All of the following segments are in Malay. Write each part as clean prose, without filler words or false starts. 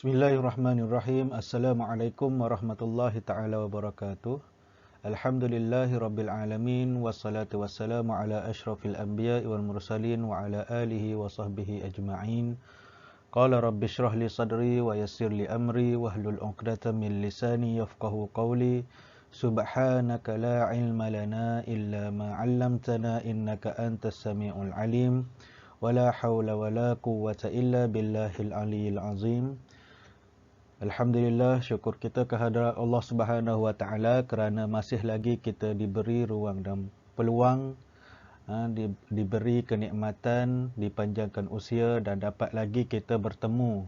Bismillahirrahmanirrahim. Assalamualaikum warahmatullahi ta'ala wabarakatuh. Alhamdulillahi rabbil alamin. Wassalatu wassalamu ala ashrafil anbiya'i wal mursalin wa ala alihi wa sahbihi ajma'in. Qala rabbi shrah li sadri wa yassir li amri wahlul 'uqdatam min lisani yafqahu qawli. Subhanaka la ilma lana illa ma 'allamtana innaka antas samiul alim. Wala haula wala quwwata illa billahil aliyyil azim. Alhamdulillah, syukur kita kehadrat Allah Subhanahu Wa Taala kerana masih lagi kita diberi ruang dan peluang, diberi kenikmatan, dipanjangkan usia dan dapat lagi kita bertemu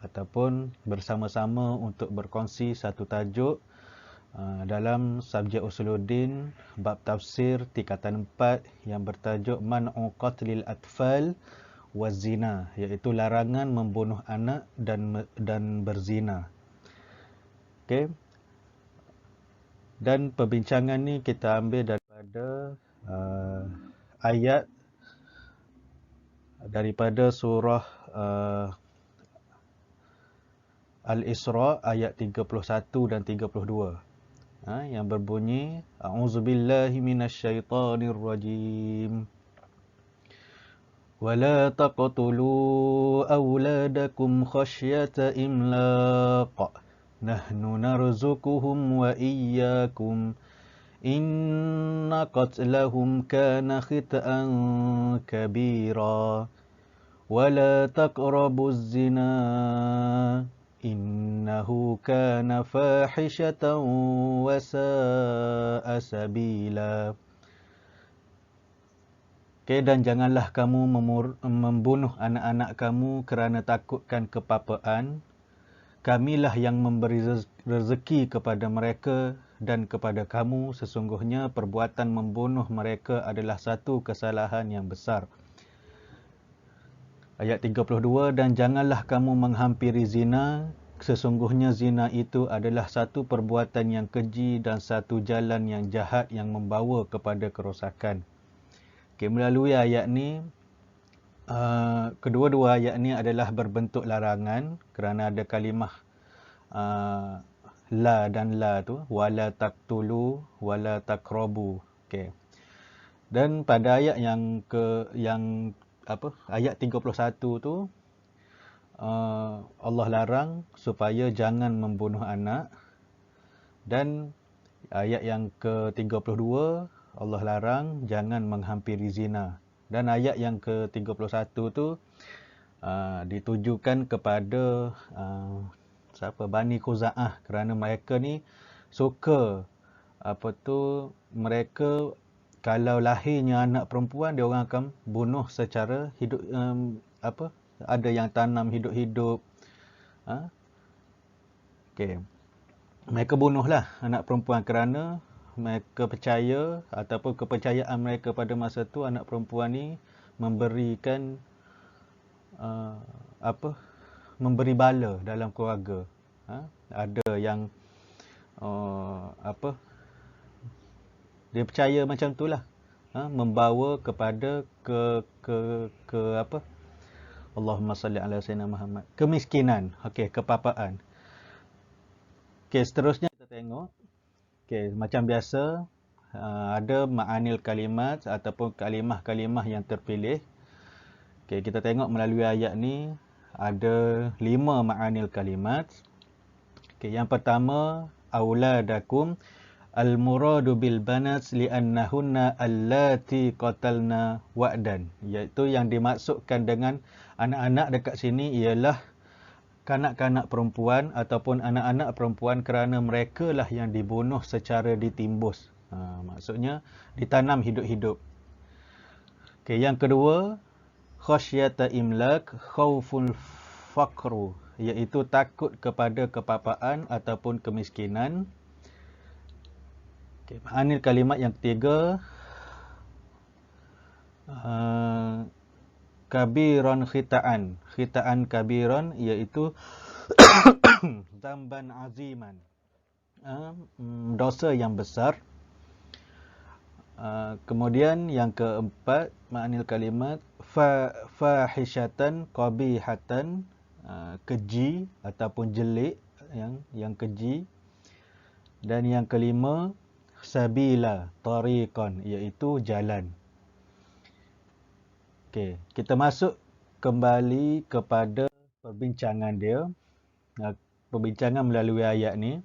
ataupun bersama-sama untuk berkongsi satu tajuk dalam subjek Usuluddin bab tafsir tingkatan 4 yang bertajuk Man'u Qatlil Atfal wazina, iaitu larangan membunuh anak dan berzina. Okey. Dan perbincangan ni kita ambil daripada ayat daripada surah Al-Isra ayat 31 dan 32. Yang berbunyi A'udzubillahi minasyaitonir rajim. ولا تقتلوا أولادكم خشية إملاق نحن نرزقهم وإياكم إن قتلهم كان خطأ كبيرا ولا تقربوا الزنا إنه كان فاحشة وساء سبيلا. Okay, dan janganlah kamu membunuh anak-anak kamu kerana takutkan kepapaan. Kamilah yang memberi rezeki kepada mereka dan kepada kamu. Sesungguhnya perbuatan membunuh mereka adalah satu kesalahan yang besar. Ayat 32, dan janganlah kamu menghampiri zina. Sesungguhnya zina itu adalah satu perbuatan yang keji dan satu jalan yang jahat yang membawa kepada kerosakan. Okay, melalui ayat ni, kedua-dua ayat ni adalah berbentuk larangan kerana ada kalimah la dan la tu, wala taqtulu wala taqrabu. Okay. Dan pada ayat ayat 31 tu, Allah larang supaya jangan membunuh anak, dan ayat yang ke-32 Allah larang jangan menghampiri zina. Dan ayat yang ke-31 tu ditujukan kepada Bani Khuza'ah, kerana mereka ni suka mereka kalau lahirnya anak perempuan dia orang akan bunuh secara hidup, ada yang tanam hidup-hidup. Okey. Mereka bunuhlah anak perempuan kerana mereka percaya ataupun kepercayaan mereka pada masa tu anak perempuan ni memberikan memberi bala dalam keluarga. Ada yang dia percaya macam itulah, membawa kepada Allahumma salli ala sayyidina Muhammad, kemiskinan, kepapaan. Seterusnya kita tengok. Macam biasa, ada ma'anil kalimat ataupun kalimah-kalimah yang terpilih. Kita tengok melalui ayat ni ada 5 ma'anil kalimat. Yang pertama, auladakum al-muradu bil banat li'annahunna allati qatalna wa'dan, iaitu yang dimaksudkan dengan anak-anak dekat sini ialah kanak-kanak perempuan ataupun anak-anak perempuan kerana mereka lah yang dibunuh secara ditimbus. Maksudnya ditanam hidup-hidup. Yang kedua, khasyata imlak khauful faqru, iaitu takut kepada kepapaan ataupun kemiskinan. Anil kalimat yang ketiga, kabiran khita'an. Khita'an kabiran iaitu zamban aziman, dosa yang besar. Kemudian yang keempat, ma'anil kalimat fahishatan qabihatan, keji ataupun jelik, yang keji. Dan yang kelima, sabila, tariqan, iaitu jalan. Okey, kita masuk kembali kepada perbincangan dia. Perbincangan melalui ayat ni.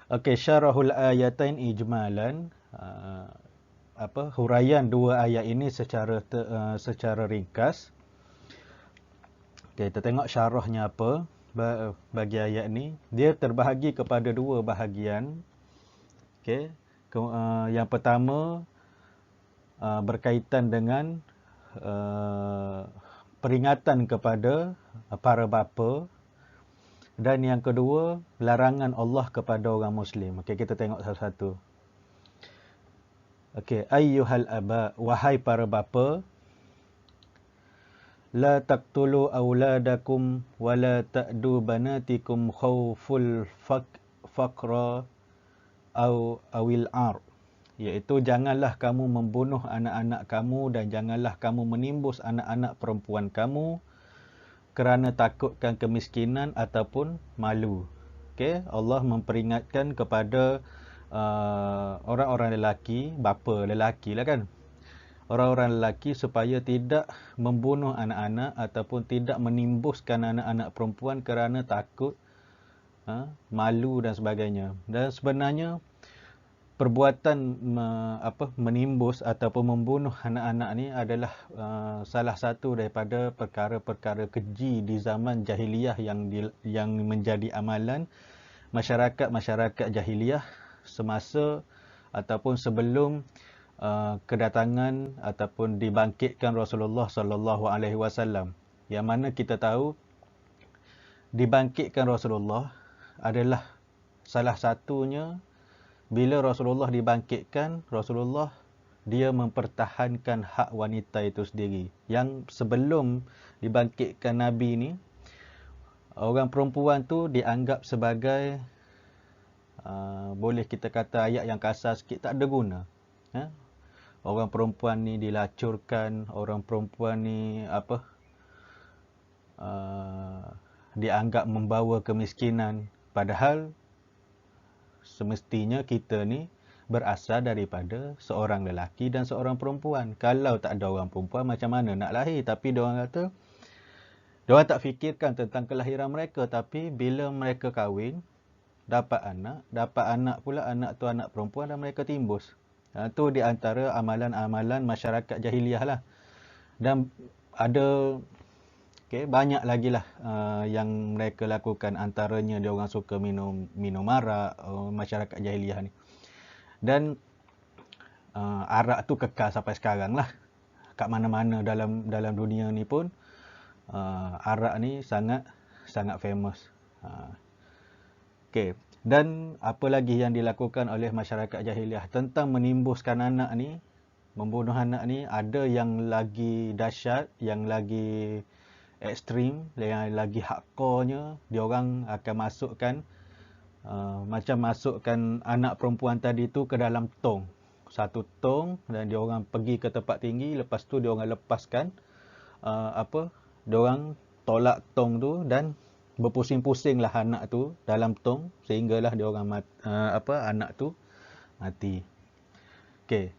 Okey, syarahul ayatain ijmalan. Huraian dua ayat ini secara ringkas. Okey, kita tengok syarahnya apa bagi ayat ni. Dia terbahagi kepada dua bahagian. Okey, yang pertama berkaitan dengan peringatan kepada para bapa, dan yang kedua larangan Allah kepada orang Muslim. Okey, kita tengok satu-satu. Okey, ayyuhal aba, wahai para bapa, la taqtulu auladakum wa la ta'du banatikum khawful faqra awil ar. Iaitu janganlah kamu membunuh anak-anak kamu dan janganlah kamu menimbus anak-anak perempuan kamu kerana takutkan kemiskinan ataupun malu. Okey, Allah memperingatkan kepada orang-orang lelaki, bapa lelaki lah kan. Orang-orang lelaki supaya tidak membunuh anak-anak ataupun tidak menimbuskan anak-anak perempuan kerana takut, malu dan sebagainya. Dan sebenarnya perbuatan menimbus ataupun membunuh anak-anak ni adalah salah satu daripada perkara-perkara keji di zaman jahiliyah yang menjadi amalan masyarakat jahiliyah semasa ataupun sebelum kedatangan ataupun dibangkitkan Rasulullah sallallahu alaihi wasallam. Yang mana kita tahu dibangkitkan Rasulullah adalah salah satunya. Bila Rasulullah dibangkitkan, Rasulullah dia mempertahankan hak wanita itu sendiri. Yang sebelum dibangkitkan Nabi ni, orang perempuan tu dianggap sebagai boleh kita kata ayat yang kasar sikit, tak ada guna. Orang perempuan ni dilacurkan, orang perempuan ni dianggap membawa kemiskinan. Padahal semestinya kita ni berasal daripada seorang lelaki dan seorang perempuan. Kalau tak ada orang perempuan, macam mana nak lahir? Tapi diorang kata, diorang tak fikirkan tentang kelahiran mereka. Tapi bila mereka kahwin, dapat anak pula, anak tu anak perempuan dan mereka timbus. Itu di antara amalan-amalan masyarakat jahiliah lah. Dan ada banyak lagi lah yang mereka lakukan. Antaranya dia orang suka minum arak, masyarakat jahiliah ni. Dan arak tu kekal sampai sekarang lah. Kat mana-mana dalam dunia ni pun arak ni sangat famous. Okey. Dan apa lagi yang dilakukan oleh masyarakat jahiliah tentang menimbuskan anak ni, membunuh anak ni, ada yang lagi dahsyat, yang lagi ekstrim, yang lagi hardcore-nya. Diorang akan masukkan masukkan anak perempuan tadi tu ke dalam tong. Satu tong, dan diorang pergi ke tempat tinggi. Lepas tu diorang lepaskan diorang tolak tong tu dan berpusing-pusinglah anak tu dalam tong sehinggalah diorang anak tu mati. Okey.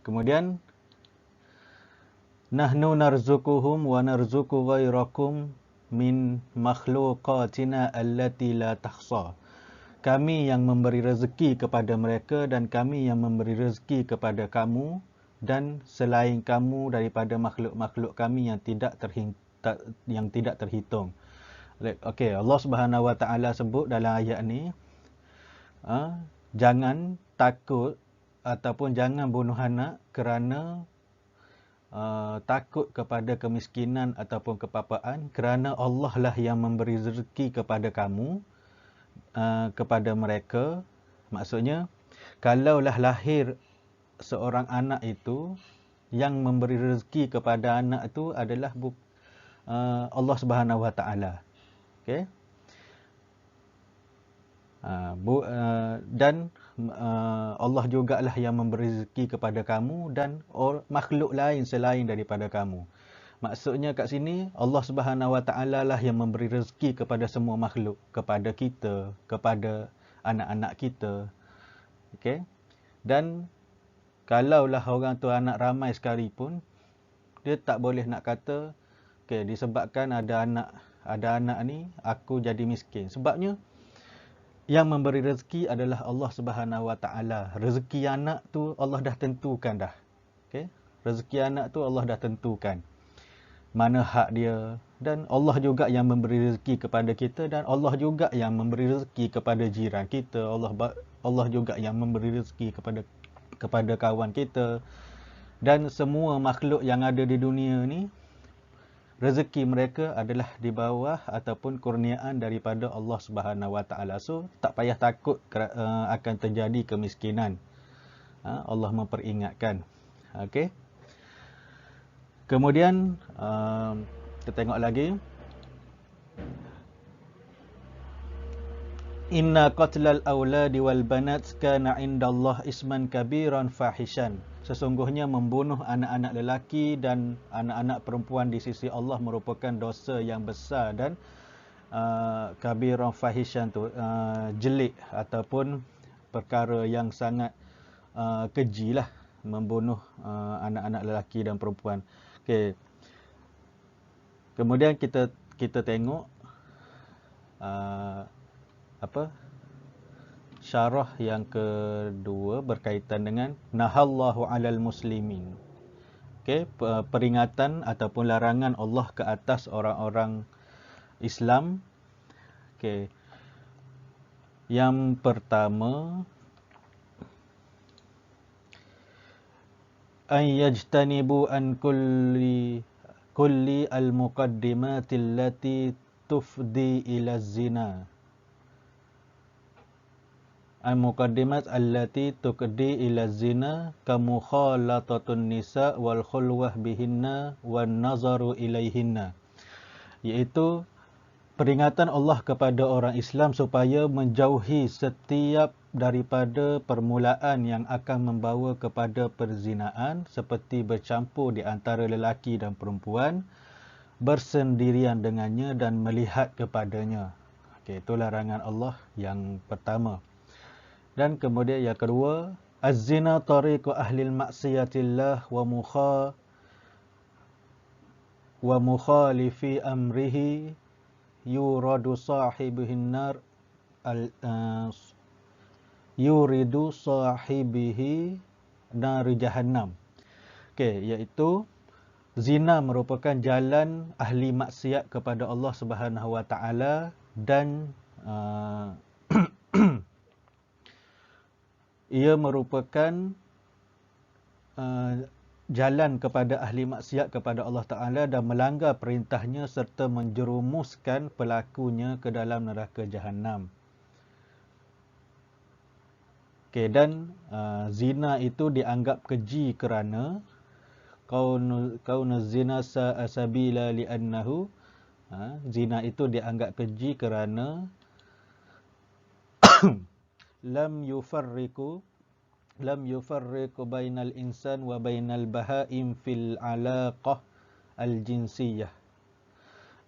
Kemudian nahnu narzuquhum wa narzuqu ghairakum min makhluqatina allati la takhsa. Kami yang memberi rezeki kepada mereka dan kami yang memberi rezeki kepada kamu dan selain kamu daripada makhluk-makhluk kami yang tidak terhitung. Okey, Allah Subhanahu Wa Taala sebut dalam ayat ni, jangan takut ataupun jangan bunuh anak kerana takut kepada kemiskinan ataupun kepapaan, kerana Allah lah yang memberi rezeki kepada kamu, kepada mereka. Maksudnya, kalaulah lahir seorang anak itu, yang memberi rezeki kepada anak itu adalah Allah Subhanahu Wa Taala. Okey. Dan Allah jugalah yang memberi rezeki kepada kamu dan makhluk lain selain daripada kamu. Maksudnya kat sini, Allah Subhanahu Wa Taala lah yang memberi rezeki kepada semua makhluk, kepada kita, kepada anak-anak kita. Okey. Dan kalaulah orang tu anak ramai sekalipun, dia tak boleh nak kata, okey, disebabkan ada anak ni, aku jadi miskin. Sebabnya yang memberi rezeki adalah Allah Subhanahu Wa Taala. Rezeki anak tu Allah dah tentukan dah. Okey. Rezeki anak tu Allah dah tentukan mana hak dia, dan Allah juga yang memberi rezeki kepada kita, dan Allah juga yang memberi rezeki kepada jiran kita. Allah juga yang memberi rezeki kepada kawan kita, dan semua makhluk yang ada di dunia ni, rezeki mereka adalah di bawah ataupun kurniaan daripada Allah Subhanahu Wa Taala. So tak payah takut akan terjadi kemiskinan. Allah memperingatkan. Okey. Kemudian kita tengok lagi. Inna qatlal awladi wal banat kana indallah isman kabiran fahishan. Sesungguhnya membunuh anak-anak lelaki dan anak-anak perempuan di sisi Allah merupakan dosa yang besar dan kabiran fahishan tu jelik ataupun perkara yang sangat keji lah, membunuh anak-anak lelaki dan perempuan. Okey. Kemudian kita tengok syarah yang kedua berkaitan dengan nahallahu alal muslimin. Okey, peringatan ataupun larangan Allah ke atas orang-orang Islam. Okey. Yang pertama, an yajtanibu an kulli al-muqaddimatil lati tufdi ila zina. Al-muqaddimat allati tuqdi ila zina kamukhalatun nisa wal khulwah bihinna wan nazaru ilaihinna. Iaitu peringatan Allah kepada orang Islam supaya menjauhi setiap daripada permulaan yang akan membawa kepada perzinaan, seperti bercampur di antara lelaki dan perempuan, bersendirian dengannya dan melihat kepadanya. Okey, itu larangan Allah yang pertama. Dan kemudian yang kedua, az-zina tariqu ahlil maksiatillah wa mukhalifi amrihi yuridu sahibihin nar yuridu sahibihi nar jahannam. Okey, iaitu zina merupakan jalan ahli maksiat kepada Allah Subhanahu Wa Taala, dan ia merupakan jalan kepada ahli maksiat kepada Allah Ta'ala dan melanggar perintahnya serta menjerumuskan pelakunya ke dalam neraka Jahannam. Okay, dan zina itu dianggap keji kerana kaunu zina sabila li'annahu, zina itu dianggap keji kerana lam yufarriqu bainal insan wa bainal bahaim fil alaqah al jinsiyah,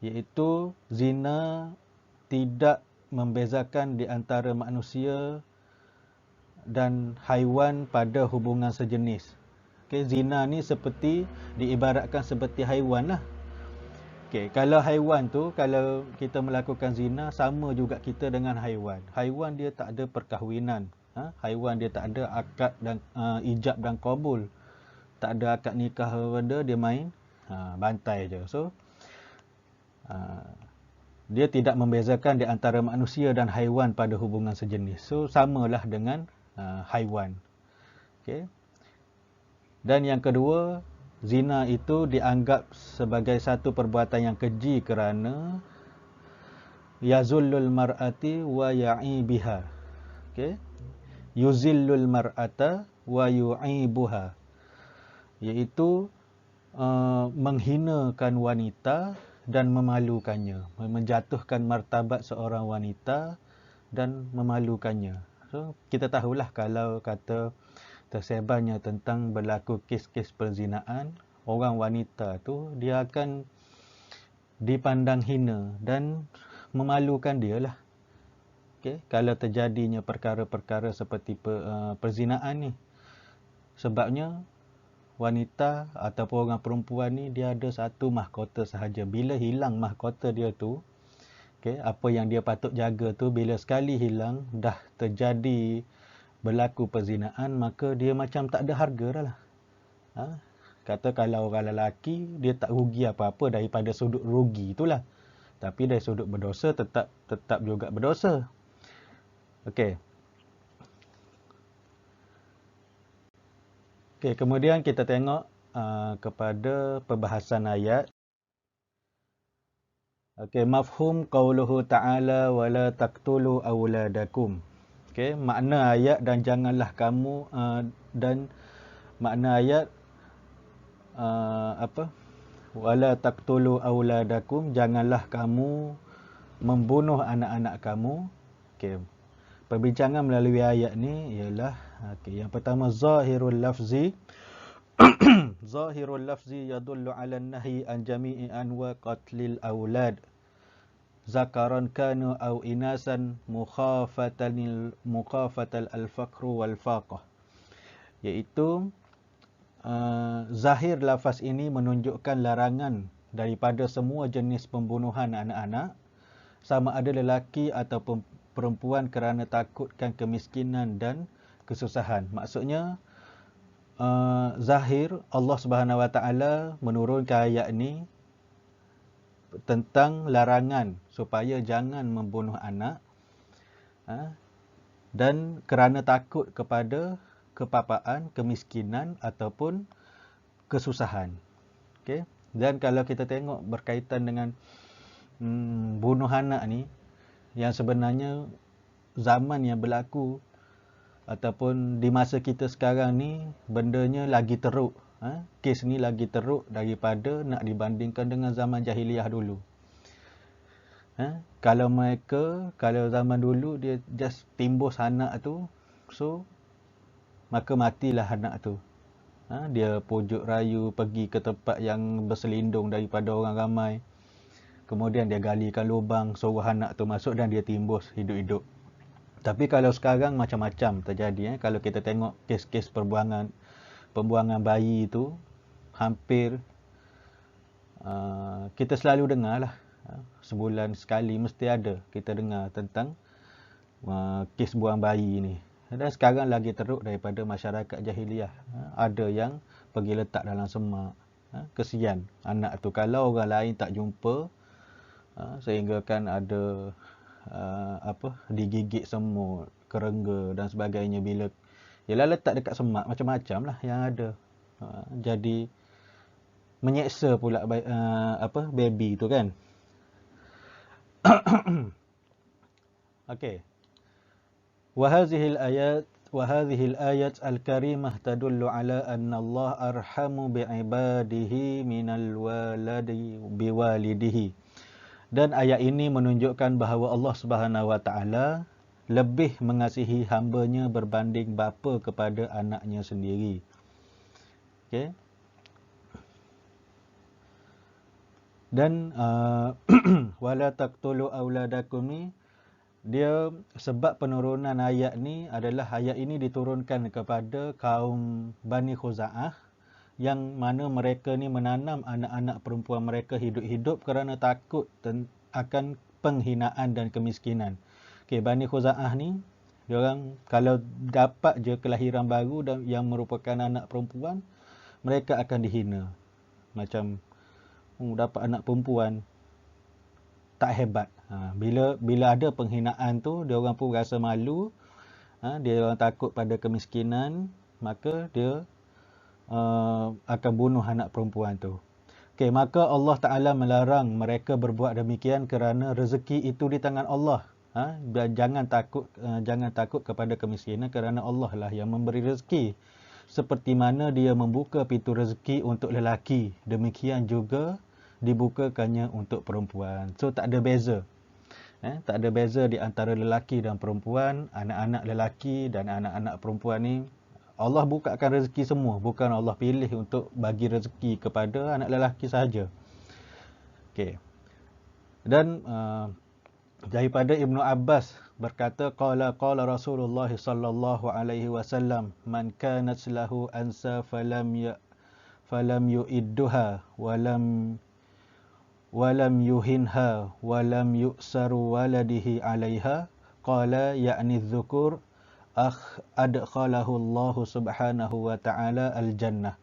iaitu zina tidak membezakan di antara manusia dan haiwan pada hubungan sejenis. Okey, zina ni seperti diibaratkan seperti haiwan lah. Okey, kalau haiwan tu, kalau kita melakukan zina, sama juga kita dengan haiwan. Haiwan dia tak ada perkahwinan. Haiwan dia tak ada akad dan ijab dan qabul. Tak ada akad nikah benda, dia main bantai je. So dia tidak membezakan di antara manusia dan haiwan pada hubungan sejenis. So samalah dengan haiwan. Okey. Dan yang kedua, zina itu dianggap sebagai satu perbuatan yang keji kerana yazullul mar'ati wa ya'ibiha. Okey. Yuzillul mar'ata wa yu'ibuha. Iaitu menghinakan wanita dan memalukannya, menjatuhkan martabat seorang wanita dan memalukannya. So kita tahulah kalau kata tersebarnya tentang berlaku kes-kes perzinaan, orang wanita tu, dia akan dipandang hina dan memalukan dia lah. Okay? Kalau terjadinya perkara-perkara seperti perzinaan ni. Sebabnya wanita ataupun orang perempuan ni dia ada satu mahkota sahaja. Bila hilang mahkota dia tu, okay, apa yang dia patut jaga tu bila sekali hilang, dah terjadi berlaku perzinaan, maka dia macam tak ada harga dah lah. Kata kalau orang lelaki dia tak rugi apa-apa daripada sudut rugi itulah. Tapi dari sudut berdosa tetap juga berdosa. Okey. Okey, kemudian kita tengok kepada perbahasan ayat. Okey, mafhum qauluhu ta'ala wala taqtulu auladakum. Okey, makna ayat dan janganlah kamu dan makna ayat wala taqtulu auladakum, janganlah kamu membunuh anak-anak kamu. Okey. Perbincangan melalui ayat ni ialah yang pertama zahirul lafzi zahirul lafzi yadullu 'ala an-nahyi an jami'i anwa qatlil aulad zakaran kanu aw inasan mukhafatal al-faqru wal faqah, iaitu zahir lafaz ini menunjukkan larangan daripada semua jenis pembunuhan anak-anak, sama ada lelaki ataupun perempuan, kerana takutkan kemiskinan dan kesusahan. Maksudnya zahir Allah Subhanahu Wa Taala menurunkan ayat ini tentang larangan supaya jangan membunuh anak dan kerana takut kepada kepapaan, kemiskinan ataupun kesusahan. Okay? Dan kalau kita tengok berkaitan dengan bunuh anak ni, yang sebenarnya zaman yang berlaku ataupun di masa kita sekarang ni, bendanya lagi teruk. Kes ni lagi teruk daripada nak dibandingkan dengan zaman jahiliah dulu. Kalau zaman dulu dia just timbus anak tu, so maka matilah anak tu. Dia pujuk rayu pergi ke tempat yang berselindung daripada orang ramai. Kemudian dia galikan lubang, suruh anak tu masuk dan dia timbus hidup-hidup. Tapi kalau sekarang macam-macam terjadi. Kalau kita tengok kes-kes pembuangan bayi itu, hampir kita selalu dengar lah. Sebulan sekali mesti ada kita dengar tentang kes buang bayi ni. Dan sekarang lagi teruk daripada masyarakat jahiliah. Ada yang pergi letak dalam semak. Kesian anak tu kalau orang lain tak jumpa, sehingga kan ada digigit semut, kerengga dan sebagainya. Bila ialah letak dekat semak, macam-macam lah yang ada. Jadi menyeksa pula baby tu kan. Okey. وهذه الآيات الكريمة تدل على أن الله أرحم بعباده من الوالد بوالده. Dan ayat ini menunjukkan bahawa Allah Subhanahu Wa Taala lebih mengasihi hamba-Nya berbanding bapa kepada anaknya sendiri. Okey. Dan wala taqtulu auladakum ni, dia sebab penurunan ayat ni adalah ayat ini diturunkan kepada kaum Bani Khuza'ah, yang mana mereka ni menanam anak-anak perempuan mereka hidup-hidup kerana takut akan penghinaan dan kemiskinan. Okey, Bani Khuza'ah ni, diorang kalau dapat je kelahiran baru dan yang merupakan anak perempuan, mereka akan dihina. Macam dapat anak perempuan tak hebat. Bila ada penghinaan tu, dia orang pun rasa malu. Dia orang takut pada kemiskinan, maka dia akan bunuh anak perempuan tu. Okey, maka Allah Taala melarang mereka berbuat demikian kerana rezeki itu di tangan Allah. Jangan takut kepada kemiskinan kerana Allah lah yang memberi rezeki. Seperti mana dia membuka pintu rezeki untuk lelaki, demikian juga dibukakannya untuk perempuan. So tak ada beza. Tak ada beza di antara lelaki dan perempuan. Anak-anak lelaki dan anak-anak perempuan ni Allah bukakan rezeki semua, bukan Allah pilih untuk bagi rezeki kepada anak lelaki sahaja. Okey. Dan daripada Ibnu Abbas berkata, qala Rasulullah sallallahu alaihi wasallam, man kanat lahu ansa falam yu'idduha walam yuhinha walam yu'saru waladihi 'alaiha, qala ya'ni dzukur adkhalahu Allah Subhanahu wa ta'ala al-jannah.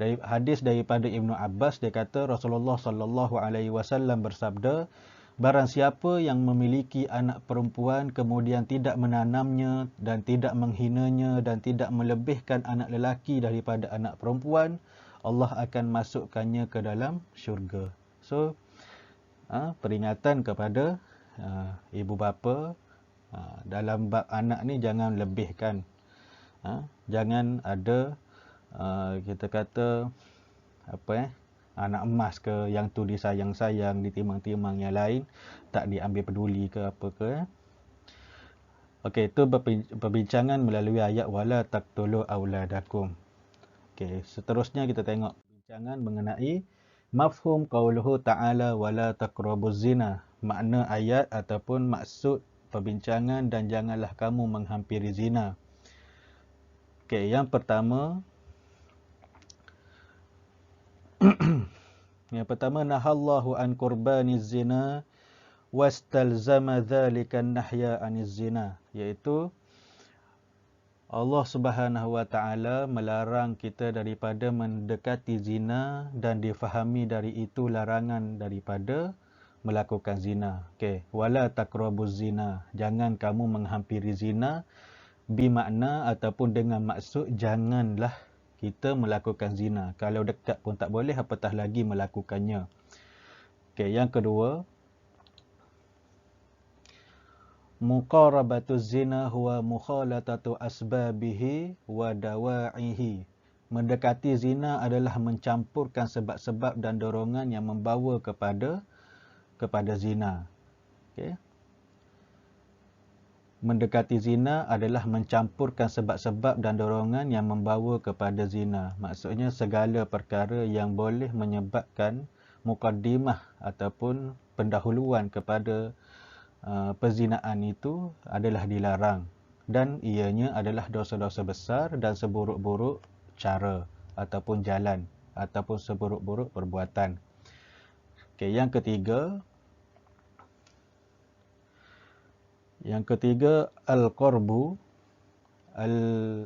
Dari hadis daripada Ibnu Abbas, dia kata Rasulullah sallallahu alaihi wasallam bersabda, barang siapa yang memiliki anak perempuan kemudian tidak menanamnya dan tidak menghinanya dan tidak melebihkan anak lelaki daripada anak perempuan, Allah akan masukkannya ke dalam syurga. So, peringatan kepada ibu bapa, dalam bab anak ni jangan lebihkan. Jangan ada kita kata anak emas ke yang tu disayang-sayang, ditimang-timang, yang lain tak diambil peduli ke apa ke. Okey, itu perbincangan melalui ayat wala taqtulu auladakum. Okey, seterusnya kita tengok perbincangan mengenai mafhum qauluhu ta'ala wala taqrabuz zina. Makna ayat ataupun maksud perbincangan dan janganlah kamu menghampiri zina. Okey, yang pertama yang pertama, nahallahu an qurbaniz zina wastalzama dzalika nahya aniz zina, iaitu Allah Subhanahu wa taala melarang kita daripada mendekati zina dan difahami dari itu larangan daripada melakukan zina. Okey, wala taqrabuz zina, jangan kamu menghampiri zina, bermakna ataupun dengan maksud janganlah kita melakukan zina. Kalau dekat pun tak boleh, apatah lagi melakukannya. Okey, yang kedua, muqarabatuz zina huwa mukhalatatu asbabihi wa dawa'ihi. Mendekati zina adalah mencampurkan sebab-sebab dan dorongan yang membawa kepada zina. Okey. Mendekati zina adalah mencampurkan sebab-sebab dan dorongan yang membawa kepada zina. Maksudnya segala perkara yang boleh menyebabkan muqaddimah ataupun pendahuluan kepada perzinaan itu adalah dilarang. Dan ianya adalah dosa-dosa besar dan seburuk-buruk cara ataupun jalan ataupun seburuk-buruk perbuatan. Okey, yang ketiga, al-qarbu al-manhi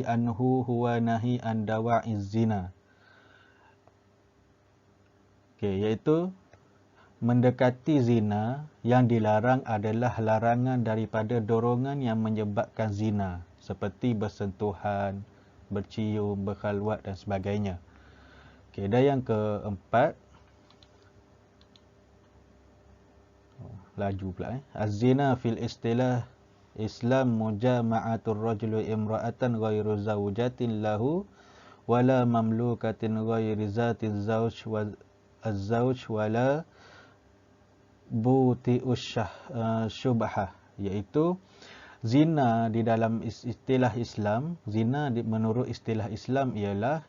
anhu huwa nahi an dawa'iz zina. Okey, iaitu mendekati zina yang dilarang adalah larangan daripada dorongan yang menyebabkan zina, seperti bersentuhan, bercium, berkhalwat dan sebagainya. Okey, dan yang keempat, laju pula az-zina fil istilah Islam mujama'atur rajuli imra'atan ghairu zawjatin lahu wala mamlukatin ghairi zatin zawj wa az-zawj wala buti'ush syubhah, iaitu zina di dalam istilah Islam, zina menurut istilah Islam ialah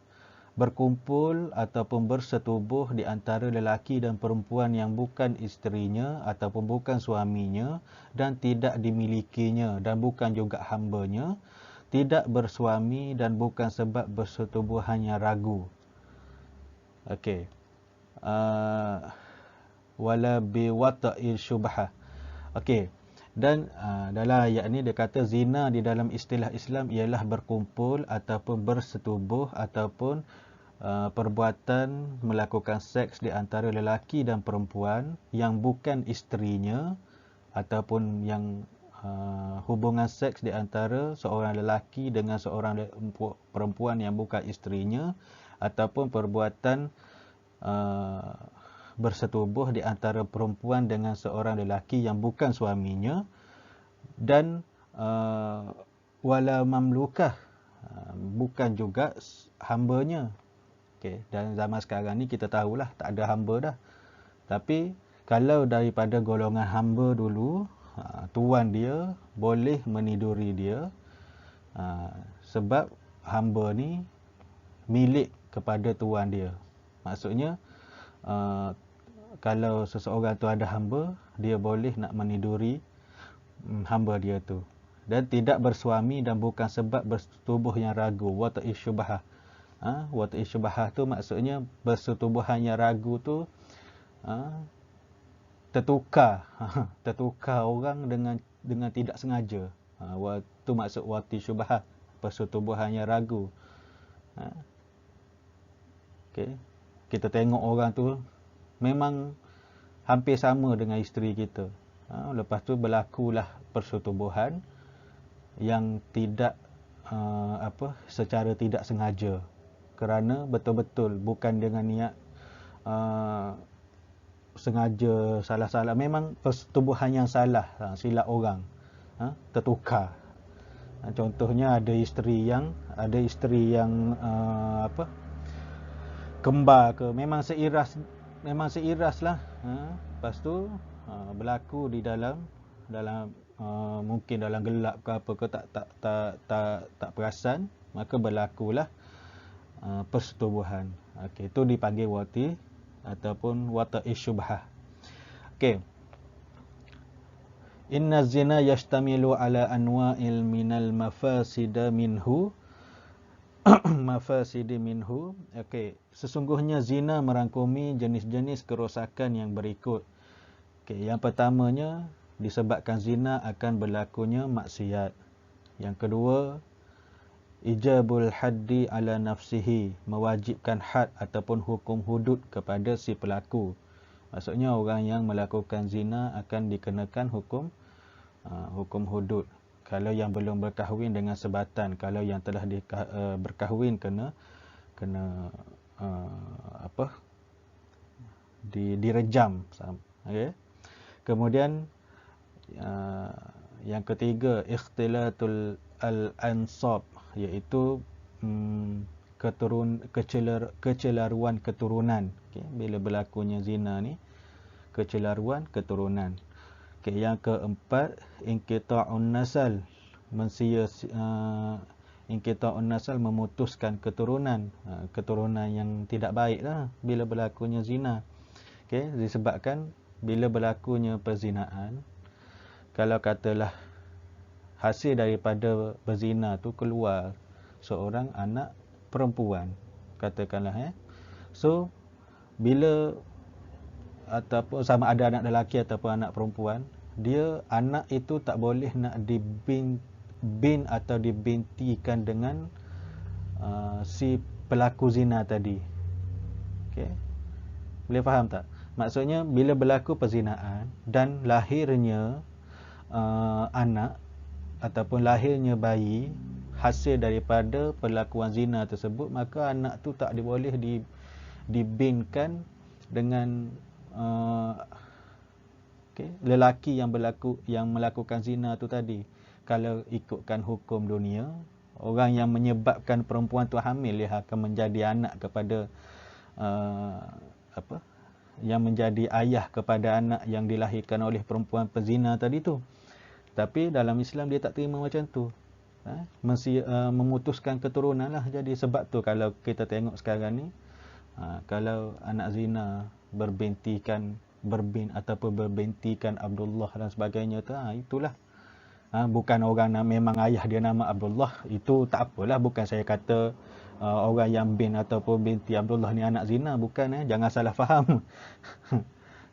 berkumpul ataupun bersetubuh di antara lelaki dan perempuan yang bukan isterinya ataupun bukan suaminya dan tidak dimilikinya dan bukan juga hambanya, tidak bersuami dan bukan sebab bersetubuhannya ragu. Okey. Wala biwata'il syubhah. Okey. Dan dalam ayat ni dia kata zina di dalam istilah Islam ialah berkumpul ataupun bersetubuh ataupun perbuatan melakukan seks di antara lelaki dan perempuan yang bukan isterinya ataupun yang hubungan seks di antara seorang lelaki dengan seorang perempuan yang bukan isterinya ataupun perbuatan bersetubuh di antara perempuan dengan seorang lelaki yang bukan suaminya, dan wala mamlukah, bukan juga hambanya. Okey, dan zaman sekarang ni kita tahulah tak ada hamba dah. Tapi kalau daripada golongan hamba dulu, tuan dia boleh meniduri dia, Sebab hamba ni milik kepada tuan dia. Maksudnya kalau seseorang tu ada hamba, dia boleh nak meniduri hamba dia tu. Dan tidak bersuami dan bukan sebab bersetubuh yang ragu. Wata'i syubhah. Wata'i syubhah tu maksudnya bersetubuhan yang ragu tu tertukar. Tertukar orang dengan tidak sengaja. Tu maksud wata'i syubhah. Persetubuhan yang ragu. Okay. Kita tengok orang tu memang hampir sama dengan isteri kita. Lepas tu berlakulah persetubuhan yang tidak secara tidak sengaja, kerana betul-betul bukan dengan niat sengaja salah-salah, memang persetubuhan yang salah, silap orang, tertukar. Contohnya ada isteri yang kembar ke, memang seiras lah. Lepas tu berlaku di dalam mungkin dalam gelap ke apa ke, tak perasan, maka berlakulah persetubuhan. Okey, itu dipanggil wati ataupun wata'i syubhah. Okey. Inna zina yashtamilu ala anwa'il minal mafasida minhu. Mafasidi minhu. Okey, sesungguhnya zina merangkumi jenis-jenis kerosakan yang berikut. Okey, yang pertamanya disebabkan zina akan berlakunya maksiat. Yang kedua, ijabul haddi ala nafsihi, mewajibkan had ataupun hukum hudud kepada si pelaku. Maksudnya orang yang melakukan zina akan dikenakan hukum hudud. Kalau yang belum berkahwin dengan sebatan, kalau yang telah berkahwin kena direjam. Okey. Kemudian yang ketiga, ikhtilatul al-ansab, iaitu kecelaruan keturunan. Okay. Bila berlakunya zina ni, kecelaruan keturunan. Okay. Yang keempat, inqita'un nasal, inqita'un nasal, memutuskan keturunan. Keturunan yang tidak baik lah bila berlakunya zina. Okay. Disebabkan bila berlakunya perzinaan, kalau katalah hasil daripada berzina tu keluar seorang anak perempuan, katakanlah so bila ataupun sama ada anak lelaki ataupun anak perempuan, dia anak itu tak boleh nak bin atau dibintikan dengan si pelaku zina tadi. Okey, boleh faham tak? Maksudnya bila berlaku perzinaan dan lahirnya anak ataupun lahirnya bayi hasil daripada perlakuan zina tersebut, maka anak tu tak boleh dibinkan dengan lelaki yang melakukan zina tu tadi. Kalau ikutkan hukum dunia, orang yang menyebabkan perempuan tu hamil, dia akan menjadi anak kepada yang menjadi ayah kepada anak yang dilahirkan oleh perempuan pezina tadi tu. Tapi dalam Islam dia tak terima macam tu. Memutuskan keturunan lah. Jadi sebab tu kalau kita tengok sekarang ni, kalau anak zina berbintikan ataupun berbintikan Abdullah dan sebagainya tu, itulah. Bukan orang memang ayah dia nama Abdullah, itu tak apalah. Bukan saya kata orang yang bin ataupun binti Abdullah ni anak zina, bukan. Jangan salah faham.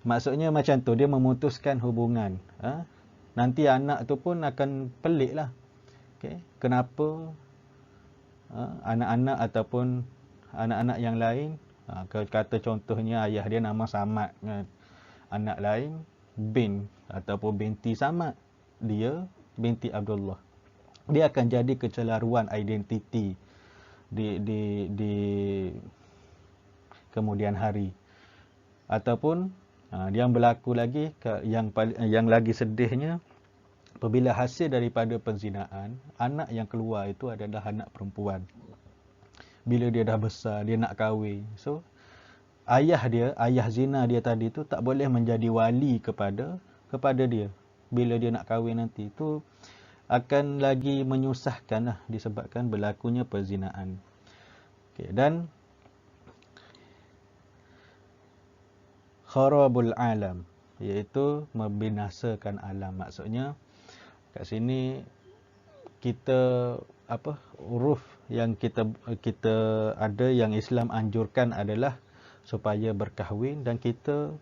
Maksudnya macam tu, dia memutuskan hubungan. Nanti anak tu pun akan pelik lah. Okay. Kenapa anak-anak ataupun anak-anak yang lain, kata contohnya ayah dia nama Samad, anak lain bin ataupun binti Samad, dia binti Abdullah, dia akan jadi kecelaruan identiti di kemudian hari. Ataupun yang berlaku lagi, yang lagi sedihnya, apabila hasil daripada perzinaan, anak yang keluar itu adalah anak perempuan. Bila dia dah besar, dia nak kahwin, so ayah zina dia tadi tu tak boleh menjadi wali kepada dia bila dia nak kahwin nanti. Tu akan lagi menyusahkan lah, disebabkan berlakunya perzinaan. Okay, dan kharabul alam, iaitu membinasakan alam. Maksudnya kat sini kita huruf yang kita ada yang Islam anjurkan adalah supaya berkahwin, dan kita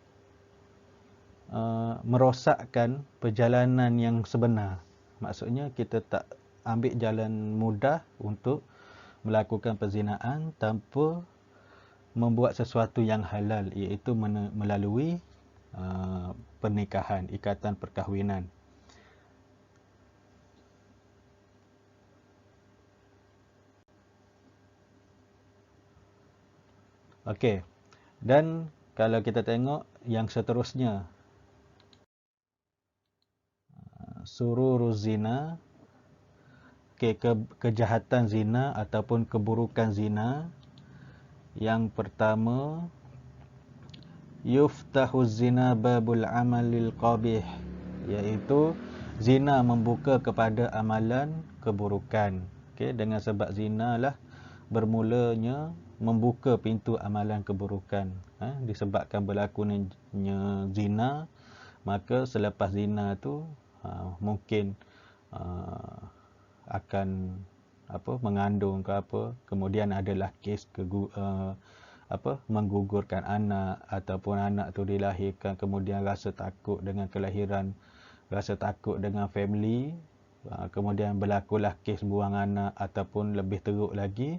merosakkan perjalanan yang sebenar. Maksudnya kita tak ambil jalan mudah untuk melakukan perzinaan tanpa membuat sesuatu yang halal, iaitu melalui pernikahan, ikatan perkahwinan. Okey. Dan kalau kita tengok yang seterusnya, sururuz zina, kejahatan zina ataupun keburukan zina. Yang pertama, yuftahuz zina babul amalil qabih, iaitu zina membuka kepada amalan keburukan. Okey, dengan sebab zina lah bermulanya membuka pintu amalan keburukan. Disebabkan berlakunya zina, maka selepas zina tu mungkin akan mengandung ke apa, kemudian adalah kes menggugurkan anak, ataupun anak tu dilahirkan kemudian rasa takut dengan kelahiran, rasa takut dengan family, kemudian berlakulah kes buang anak, ataupun lebih teruk lagi,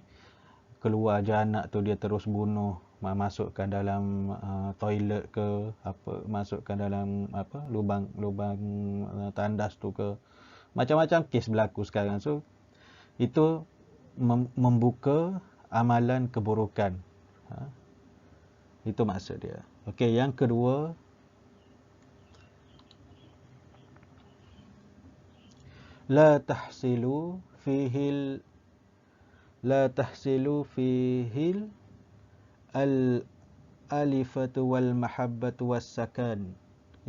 keluar je anak tu dia terus bunuh, masukkan dalam toilet ke masukkan dalam lubang tandas tu ke, macam-macam kes berlaku sekarang. So itu membuka amalan keburukan. Itu maksud dia. Okey, yang kedua, la tahsilu fihil al alifatu wal mahabbatu was sakan,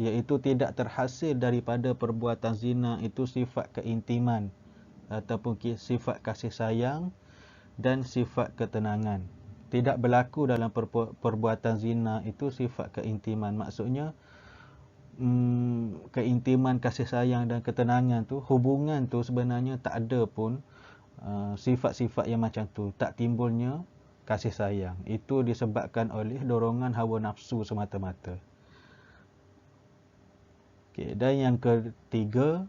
iaitu tidak terhasil daripada perbuatan zina itu sifat keintiman ataupun sifat kasih sayang dan sifat ketenangan. Tidak berlaku dalam perbuatan zina itu sifat keintiman. Maksudnya keintiman, kasih sayang dan ketenangan tu, hubungan tu sebenarnya tak ada pun sifat-sifat yang macam tu. Tak timbulnya kasih sayang. Itu disebabkan oleh dorongan hawa nafsu semata-mata. Okay, dan yang ketiga,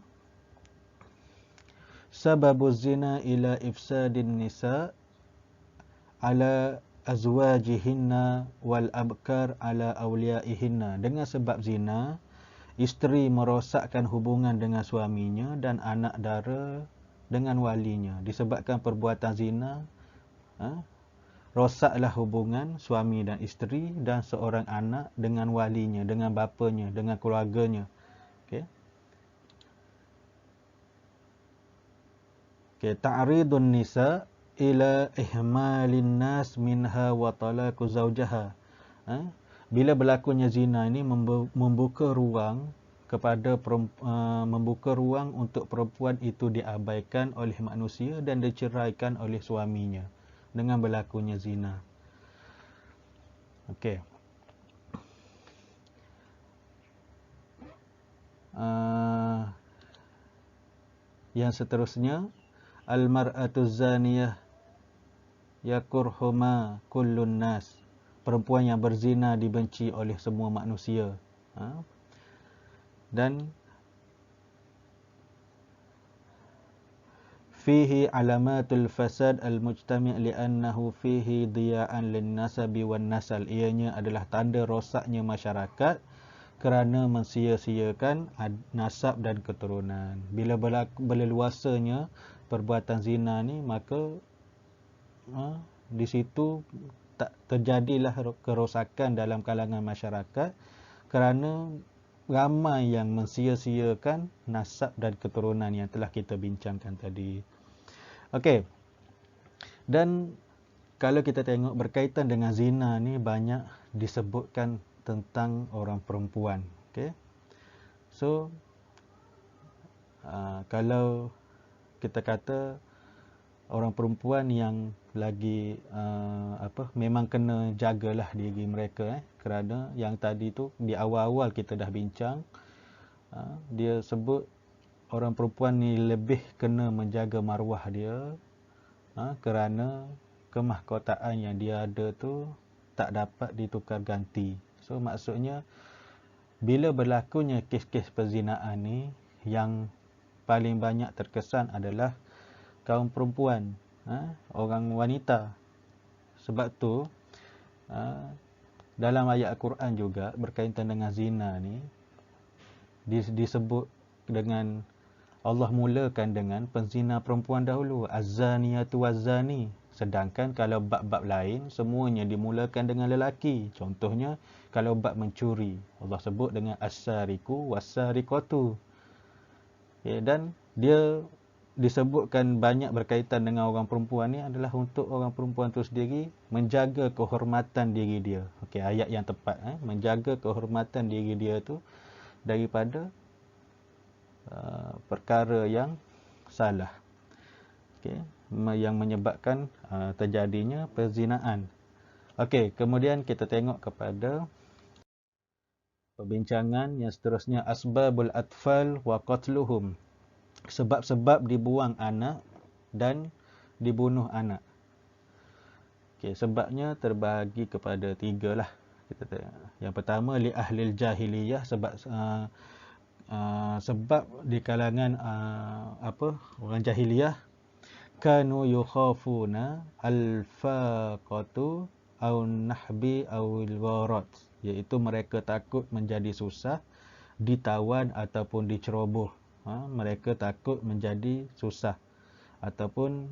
sababuz zina ila ifsadin nisa ala azwajihinna wal abkar ala awliyaihinna. Dengan sebab zina, isteri merosakkan hubungan dengan suaminya dan anak dara dengan walinya. Disebabkan perbuatan zina, rosaklah hubungan suami dan isteri dan seorang anak dengan walinya, dengan bapanya, dengan keluarganya. Okey. Ta'ridun nisa ila ihmalin nas minha wa talaqu zawjaha. Bila berlakunya zina ini membuka ruang kepada membuka ruang untuk perempuan itu diabaikan oleh manusia dan diceraikan oleh suaminya dengan berlakunya zina. Okey. Yang seterusnya, al-mar'atu zaniyah yakurhuma kullun nas. Perempuan yang berzina dibenci oleh semua manusia. Dan fihi alamatul fasad al-mujtami' li'annahu fihi diya'an lin-nasabi wan-nasal. Ianya adalah tanda rosaknya masyarakat kerana mensia-siakan nasab dan keturunan. Bila berleluasanya perbuatan zina ni, maka di situ tak terjadilah kerosakan dalam kalangan masyarakat kerana ramai yang mensia-siakan nasab dan keturunan yang telah kita bincangkan tadi. Okey. Dan kalau kita tengok berkaitan dengan zina ni, banyak disebutkan tentang orang perempuan. Okey. So kalau kita kata orang perempuan yang lagi memang kena jagalah diri mereka, kerana yang tadi tu di awal-awal kita dah bincang, dia sebut orang perempuan ni lebih kena menjaga maruah dia, kerana kemahkotaan yang dia ada tu tak dapat ditukar ganti. So maksudnya bila berlakunya kes-kes perzinaan ni, yang paling banyak terkesan adalah kaum perempuan, orang wanita. Sebab tu dalam ayat Al-Quran juga berkaitan dengan zina ni disebut dengan, Allah mulakan dengan penzina perempuan dahulu, az-zaniyatu waz-zani. Sedangkan kalau bab-bab lain semuanya dimulakan dengan lelaki. Contohnya kalau bab mencuri, Allah sebut dengan as-sariqu was-sariqatu. Dan dia disebutkan banyak berkaitan dengan orang perempuan ni adalah untuk orang perempuan tu sendiri menjaga kehormatan diri dia. Ayat yang tepat, menjaga kehormatan diri dia tu daripada perkara yang salah, yang menyebabkan terjadinya perzinaan. Kemudian kita tengok kepada perbincangan yang seterusnya, asbabul atfal wa qatluhum, sebab-sebab dibuang anak dan dibunuh anak. Sebabnya terbahagi kepada 3 lah. Yang pertama, li ahlil jahiliyah, sebab di kalangan orang jahiliyah, kanu yukhafuna al-faqatu aw nahbi aw al-gharat, iaitu mereka takut menjadi susah, ditawan ataupun diceroboh. Mereka takut menjadi susah ataupun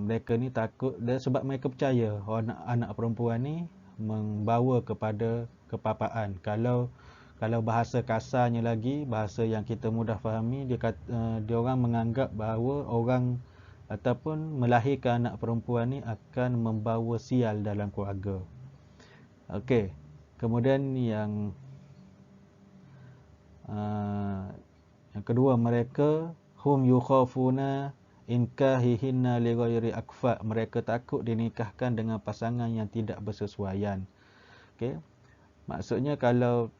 mereka ni takut sebab mereka percaya anak perempuan ni membawa kepada kepapaan. Kalau bahasa kasarnya lagi, bahasa yang kita mudah fahami, dia orang menganggap bahawa orang ataupun melahirkan anak perempuan ni akan membawa sial dalam keluarga. Kemudian yang kedua, mereka hum yukhafuna inkahihinna li ghairi akfa, mereka takut dinikahkan dengan pasangan yang tidak bersesuaian. Maksudnya kalau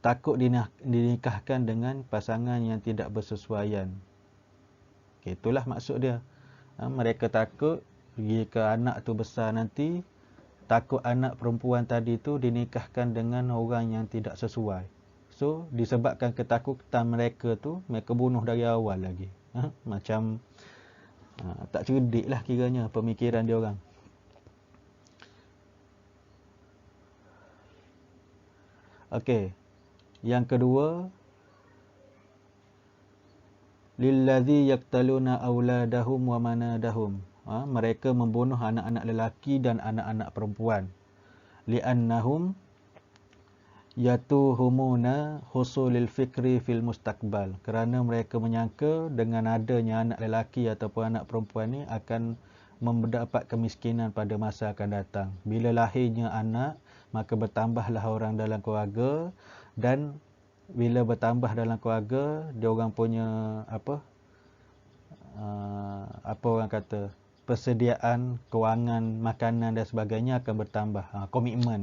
takut dinikahkan dengan pasangan yang tidak bersesuaian. Itulah maksud dia. Mereka takut jika anak tu besar nanti, takut anak perempuan tadi tu dinikahkan dengan orang yang tidak sesuai. So disebabkan ketakutan mereka tu, mereka bunuh dari awal lagi. Macam tak cerdik lah kiranya pemikiran dia orang. Yang kedua, lilladzi yaqtaluna auladahum wa manadahum, mereka membunuh anak-anak lelaki dan anak-anak perempuan. Li'annahum yatuhumuna husulil fikri fil mustaqbal, kerana mereka menyangka dengan adanya anak lelaki ataupun anak perempuan ni akan mendapat kemiskinan pada masa akan datang. Bila lahirnya anak, maka bertambahlah orang dalam keluarga, dan bila bertambah dalam keluarga, dia orang punya orang kata, persediaan kewangan, makanan dan sebagainya akan bertambah. Komitmen,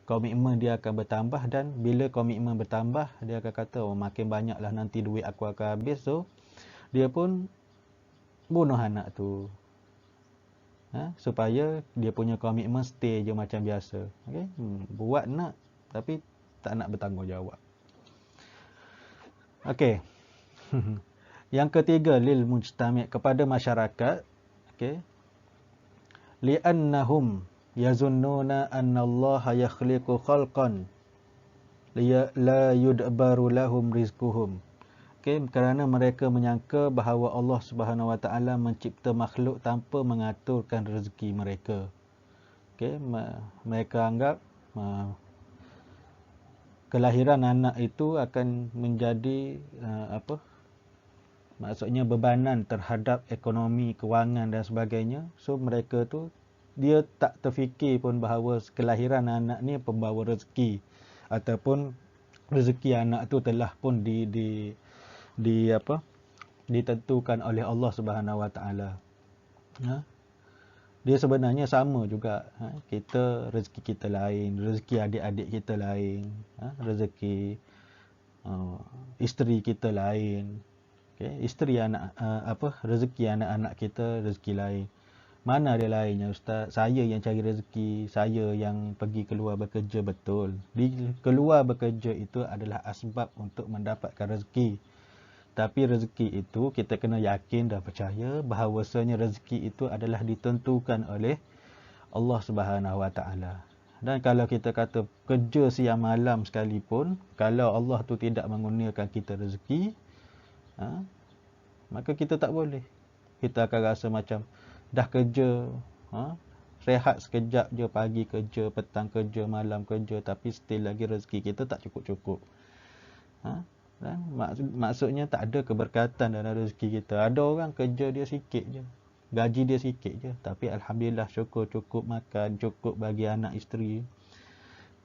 komitmen dia akan bertambah, dan bila komitmen bertambah, dia akan kata, makin banyaklah nanti duit aku akan habis. So dia pun bunuh anak tu, supaya dia punya komitmen stay je macam biasa. Buat nak, tapi tak nak bertanggungjawab. Yang ketiga, lil mujtami', kepada masyarakat. Li'annahum yazunnuna anna Allah yakhliqu khalqan la yudbaru lahum rizquhum. Kerana mereka menyangka bahawa Allah Subhanahu Wa Taala mencipta makhluk tanpa mengaturkan rezeki mereka. Mereka anggap kelahiran anak itu akan menjadi maksudnya bebanan terhadap ekonomi, kewangan dan sebagainya. So mereka tu, dia tak terfikir pun bahawa kelahiran anak ni pembawa rezeki ataupun rezeki anak tu telah pun di apa ditentukan oleh Allah Subhanahu Wa Taala. Ha? Dia sebenarnya sama juga. Kita rezeki kita lain, rezeki adik-adik kita lain, rezeki isteri kita lain. Okay? Isteri anak rezeki anak-anak kita rezeki lain. Mana ada lainnya ustaz? Saya yang cari rezeki, saya yang pergi keluar bekerja, betul. Di keluar bekerja itu adalah asbab untuk mendapatkan rezeki. Tapi rezeki itu kita kena yakin dan percaya bahawasanya rezeki itu adalah ditentukan oleh Allah Subhanahu Wa Taala. Dan kalau kita kata kerja siang malam sekalipun, kalau Allah tu tidak mengurniakan kita rezeki, maka kita tak boleh. Kita akan rasa macam dah kerja, rehat sekejap je, pagi kerja, petang kerja, malam kerja, tapi still lagi rezeki kita tak cukup-cukup. Dan maksudnya tak ada keberkatan dalam rezeki kita. Ada orang kerja dia sikit je, gaji dia sikit je, tapi alhamdulillah syukur cukup makan, cukup bagi anak isteri.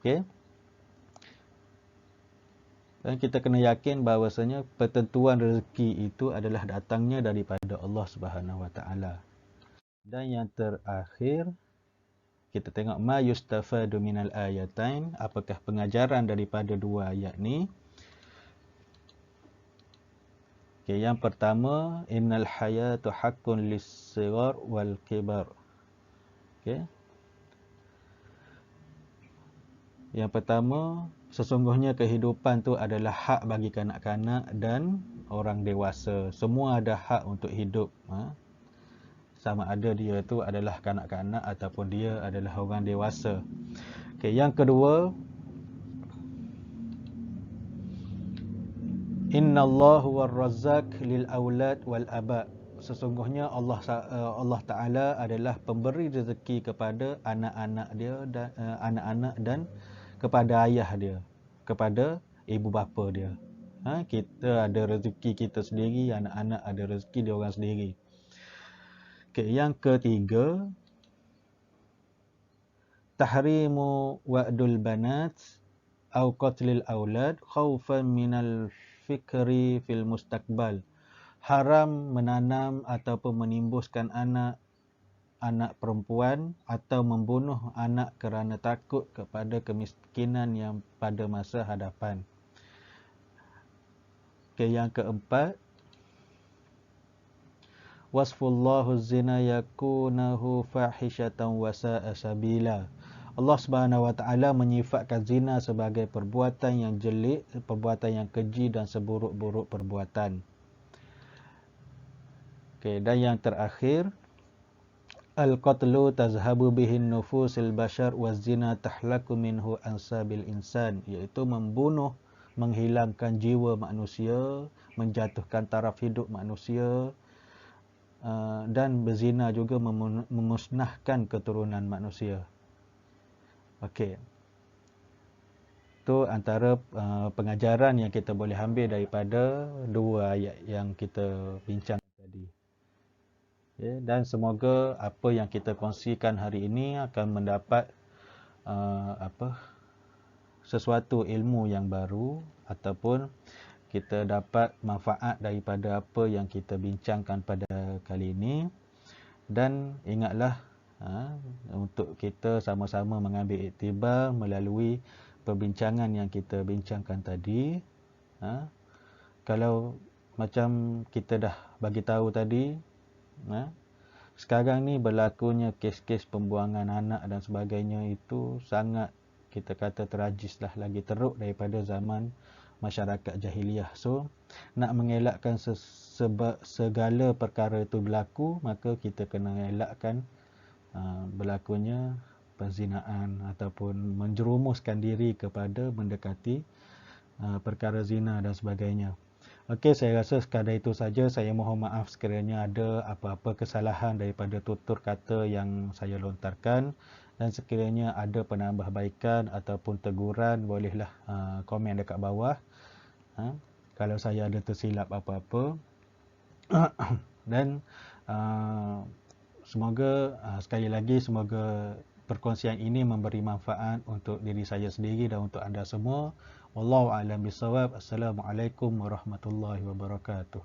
Okey. Dan kita kena yakin bahawasanya pertentuan rezeki itu adalah datangnya daripada Allah Subhanahu Wa Taala. Dan yang terakhir, kita tengok ma yustafadu minal ayatain, apakah pengajaran daripada dua ayat ni? Okay, yang pertama, innal hayatu haqqun lis-sighar wal kibar. Okay. Yang pertama, sesungguhnya kehidupan tu adalah hak bagi kanak-kanak dan orang dewasa. Semua ada hak untuk hidup. Sama ada dia tu adalah kanak-kanak ataupun dia adalah orang dewasa. Okay, yang kedua, Innallahu war-razzaq lil aulad wal aba. Sesungguhnya Allah Taala adalah pemberi rezeki kepada anak-anak dia dan anak-anak dan kepada ayah dia, kepada ibu bapa dia. Kita ada rezeki kita sendiri, anak-anak ada rezeki dia orang sendiri. Okay, yang ketiga, tahrimu wa'dul banat au qatlil aulad khaufan minal fikri fil mustaqbal. Haram menanam ataupun menimbuskan anak perempuan atau membunuh anak kerana takut kepada kemiskinan yang pada masa hadapan. Okay, yang keempat, wasfullahu zina yakunahu fahishatan wa sa'a sabila. Allah Subhanahu Wa Taala menyifatkan zina sebagai perbuatan yang jelek, perbuatan yang keji dan seburuk-buruk perbuatan. Okay, dan yang terakhir, al-qatlu tazhabu bihin nufusil bashar wa zina tahlaku minhu ansabil insan, iaitu membunuh, menghilangkan jiwa manusia, menjatuhkan taraf hidup manusia, dan berzina juga memusnahkan keturunan manusia. Okey. Itu antara pengajaran yang kita boleh ambil daripada dua ayat yang kita bincang tadi. Okay. Dan semoga apa yang kita kongsikan hari ini akan mendapat sesuatu ilmu yang baru ataupun kita dapat manfaat daripada apa yang kita bincangkan pada kali ini. Dan ingatlah untuk kita sama-sama mengambil iktibar melalui perbincangan yang kita bincangkan tadi. Kalau macam kita dah bagi tahu tadi, sekarang ni berlakunya kes-kes pembuangan anak dan sebagainya itu sangat, kita kata, terajis lah, lagi teruk daripada zaman masyarakat jahiliah. So nak mengelakkan segala perkara itu berlaku, maka kita kena elakkan berlakunya perzinaan ataupun menjerumuskan diri kepada mendekati perkara zina dan sebagainya. Okey, saya rasa sekadar itu saja. Saya mohon maaf sekiranya ada apa-apa kesalahan daripada tutur kata yang saya lontarkan, dan sekiranya ada penambahbaikan ataupun teguran, bolehlah komen dekat bawah. Kalau saya ada tersilap apa-apa. Dan semoga sekali lagi, semoga perkongsian ini memberi manfaat untuk diri saya sendiri dan untuk anda semua. Wallahu a'lam bissawab. Assalamualaikum warahmatullahi wabarakatuh.